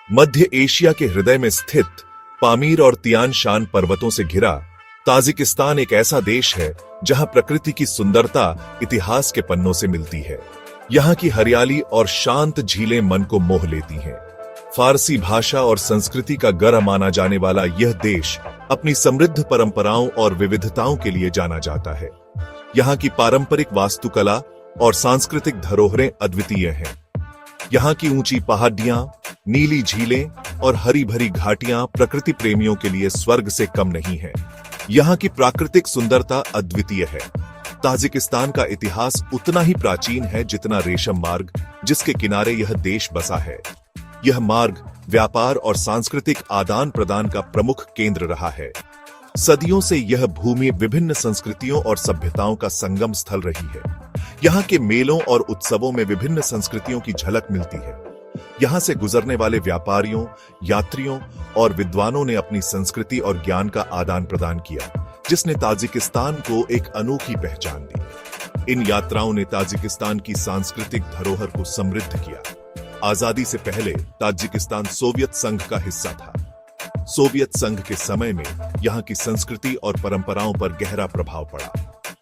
मध्य Asia के हृदय में स्थित पामीर और तियान शान पर्वतों से घिरा ताजिकिस्तान एक ऐसा देश है जहां प्रकृति की सुंदरता इतिहास के पन्नों से मिलती है। यहाँ की हरियाली और शांत झीलें मन को मोह लेती हैं। फारसी भाषा और संस्कृति का गढ़ माना जाने वाला यह देश अपनी समृद्ध परंपराओं और विविधताओं के लिए जाना जाता है। यहाँ की पारंपरिक वास्तुकला और सांस्कृतिक धरोहरें अद्वितीय हैं। यहाँ की ऊंची पहाड़ियां, नीली झीलें और हरी भरी घाटियां प्रकृति प्रेमियों के लिए स्वर्ग से कम नहीं है। यहाँ की प्राकृतिक सुंदरता अद्वितीय है। ताजिकिस्तान का इतिहास उतना ही प्राचीन है जितना रेशम मार्ग जिसके किनारे यह देश बसा है। यह मार्ग व्यापार और सांस्कृतिक आदान प्रदान का प्रमुख केंद्र रहा है। सदियों से यह भूमि विभिन्न संस्कृतियों और सभ्यताओं का संगम स्थल रही है। यहाँ के मेलों और उत्सवों में विभिन्न संस्कृतियों की झलक मिलती है। यहाँ से गुजरने वाले व्यापारियों, यात्रियों और विद्वानों ने अपनी संस्कृति और ज्ञान का आदान प्रदान किया, जिसने ताजिकिस्तान को एक अनोखी पहचान दी। इन यात्राओं ने ताजिकिस्तान की सांस्कृतिक धरोहर को समृद्ध किया। आजादी से पहले ताजिकिस्तान सोवियत संघ का हिस्सा था। सोवियत संघ के समय में यहाँ की संस्कृति और परंपराओं पर गहरा प्रभाव पड़ा।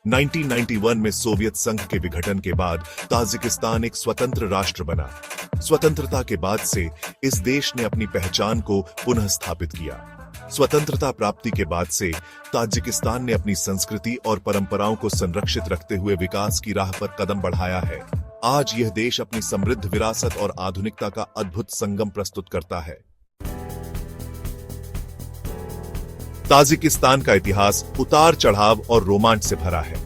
1991 में सोवियत संघ के विघटन के बाद ताजिकिस्तान एक स्वतंत्र राष्ट्र बना। स्वतंत्रता के बाद से इस देश ने अपनी पहचान को पुनः स्थापित किया। स्वतंत्रता प्राप्ति के बाद से ताजिकिस्तान ने अपनी संस्कृति और परंपराओं को संरक्षित रखते हुए विकास की राह पर कदम बढ़ाया है। आज यह देश अपनी समृद्ध विरासत और आधुनिकता का अद्भुत संगम प्रस्तुत करता है। ताजिकिस्तान का इतिहास उतार चढ़ाव और रोमांच से भरा है।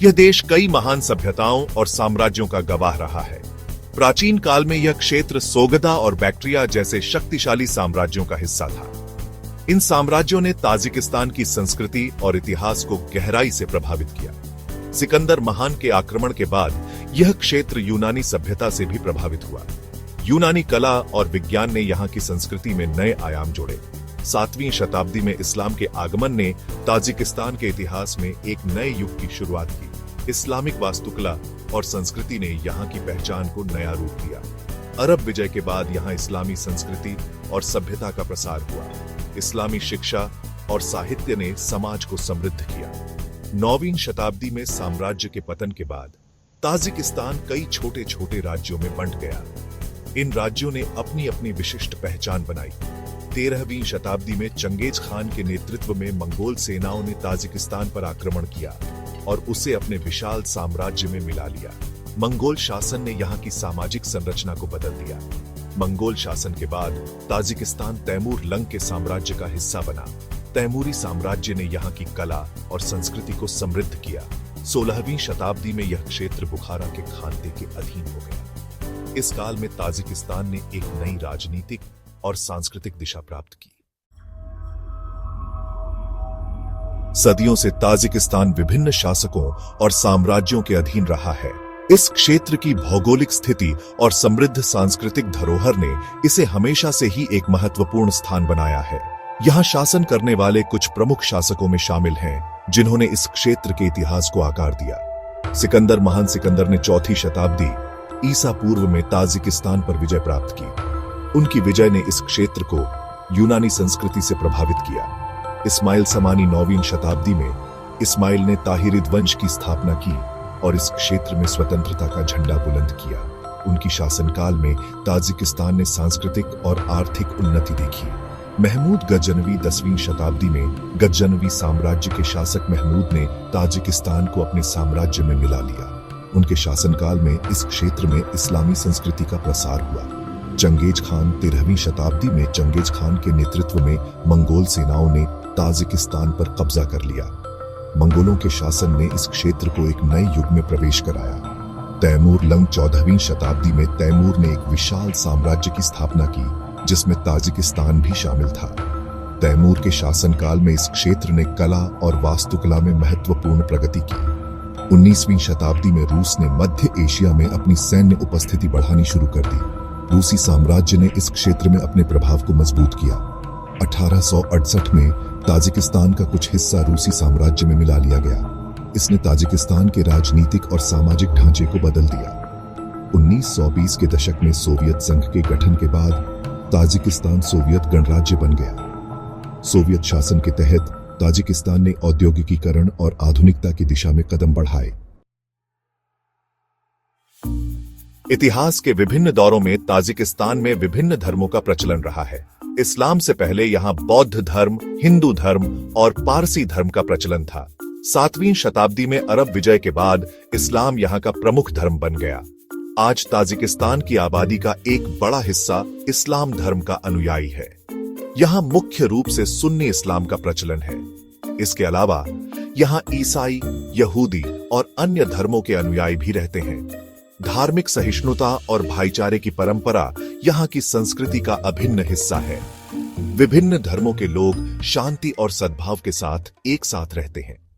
यह देश कई महान सभ्यताओं और साम्राज्यों का गवाह रहा है। प्राचीन काल में यह क्षेत्र सोगदा और बैक्ट्रिया जैसे शक्तिशाली साम्राज्यों का हिस्सा था। इन साम्राज्यों ने ताजिकिस्तान की संस्कृति और इतिहास को गहराई से प्रभावित किया। सिकंदर महान के आक्रमण के बाद यह क्षेत्र यूनानी सभ्यता से भी प्रभावित हुआ। यूनानी कला और विज्ञान ने यहाँ की संस्कृति में नए आयाम जोड़े। 7वीं शताब्दी में इस्लाम के आगमन ने ताजिकिस्तान के इतिहास में एक नए युग की शुरुआत की। इस्लामिक वास्तुकला और संस्कृति ने यहाँ की पहचान को नया रूप दिया। अरब विजय के बाद यहाँ इस्लामी संस्कृति और सभ्यता का प्रसार हुआ। इस्लामी शिक्षा और साहित्य ने समाज को समृद्ध किया। 9वीं शताब्दी में साम्राज्य के पतन के बाद ताजिकिस्तान कई छोटे छोटे राज्यों में बंट गया। इन राज्यों ने अपनी अपनी विशिष्ट पहचान बनाई। 13वीं शताब्दी में चंगेज खान के नेतृत्व में मंगोल सेनाओं ने ताजिकिस्तान पर आक्रमण किया और उसे अपने विशाल साम्राज्य में मिला लिया। मंगोल शासन ने यहाँ की सामाजिक संरचना को बदल दिया। मंगोल शासन के बाद ताजिकिस्तान तैमूर लंग के साम्राज्य का हिस्सा बना। तैमूरी साम्राज्य ने यहाँ की कला और संस्कृति को समृद्ध किया। 16वीं शताब्दी में यह क्षेत्र बुखारा के खानते के अधीन हो गया। इस काल में ताजिकिस्तान ने एक नई राजनीतिक और सांस्कृतिक दिशा प्राप्त की। सदियों से ताजिकिस्तान विभिन्न शासकों और साम्राज्यों के अधीन रहा है। इस क्षेत्र की भौगोलिक स्थिति और समृद्ध सांस्कृतिक धरोहर ने इसे हमेशा से ही एक महत्वपूर्ण स्थान बनाया है। यहाँ शासन करने वाले कुछ प्रमुख शासकों में शामिल हैं, जिन्होंने इस क्षेत्र के इतिहास को आकार दिया। सिकंदर महान सिकंदर ने 4वीं शताब्दी ईसा पूर्व में ताजिकिस्तान पर विजय प्राप्त की। उनकी विजय ने इस क्षेत्र को यूनानी संस्कृति से प्रभावित किया। इस्माइल समानी 9वीं शताब्दी में इस्माइल ने ताहिरिद वंश की स्थापना की और इस क्षेत्र में स्वतंत्रता का झंडा बुलंद किया। उनकी शासनकाल में ताजिकिस्तान ने सांस्कृतिक और आर्थिक उन्नति देखी। महमूद गजनवी 10वीं शताब्दी में गजनवी साम्राज्य के शासक महमूद ने ताजिकिस्तान को अपने साम्राज्य में मिला लिया। उनके शासनकाल में इस क्षेत्र में इस्लामी संस्कृति का प्रसार हुआ। चंगेज खान 13वीं शताब्दी में चंगेज खान के नेतृत्व में मंगोल सेनाओं ने ताजिकिस्तान पर कब्जा कर लिया। मंगोलों के शासन ने इस क्षेत्र को एक नए युग में प्रवेश कराया। तैमूर लंग 14वीं शताब्दी में तैमूर ने एक विशाल साम्राज्य की स्थापना की, जिसमें ताजिकिस्तान भी शामिल था। तैमूर के शासनकाल में इस क्षेत्र ने कला और वास्तुकला में महत्वपूर्ण प्रगति की। 19वीं शताब्दी में रूस ने मध्य एशिया में अपनी सैन्य उपस्थिति बढ़ानी शुरू कर दी। रूसी साम्राज्य ने इस क्षेत्र में अपने प्रभाव को मजबूत किया। 1868 में ताजिकिस्तान का कुछ हिस्सा रूसी साम्राज्य में मिला लिया गया। इसने ताजिकिस्तान के राजनीतिक और सामाजिक ढांचे को बदल दिया। 1920 के दशक में सोवियत संघ के गठन के बाद ताजिकिस्तान सोवियत गणराज्य बन गया। सोवियत शासन के तहत ताजिकिस्तान ने औद्योगिकीकरण और आधुनिकता की दिशा में कदम बढ़ाए। इतिहास के विभिन्न दौरों में ताजिकिस्तान में विभिन्न धर्मों का प्रचलन रहा है। इस्लाम से पहले यहाँ बौद्ध धर्म, हिंदू धर्म और पारसी धर्म का प्रचलन था। 7वीं शताब्दी में अरब विजय के बाद इस्लाम यहाँ का प्रमुख धर्म बन गया। आज ताजिकिस्तान की आबादी का एक बड़ा हिस्सा इस्लाम धर्म का अनुयायी है। यहाँ मुख्य रूप से सुन्नी इस्लाम का प्रचलन है। इसके अलावा यहाँ ईसाई, यहूदी और अन्य धर्मों के अनुयायी भी रहते हैं। धार्मिक सहिष्णुता और भाईचारे की परंपरा यहाँ की संस्कृति का अभिन्न हिस्सा है। विभिन्न धर्मों के लोग शांति और सद्भाव के साथ एक साथ रहते हैं।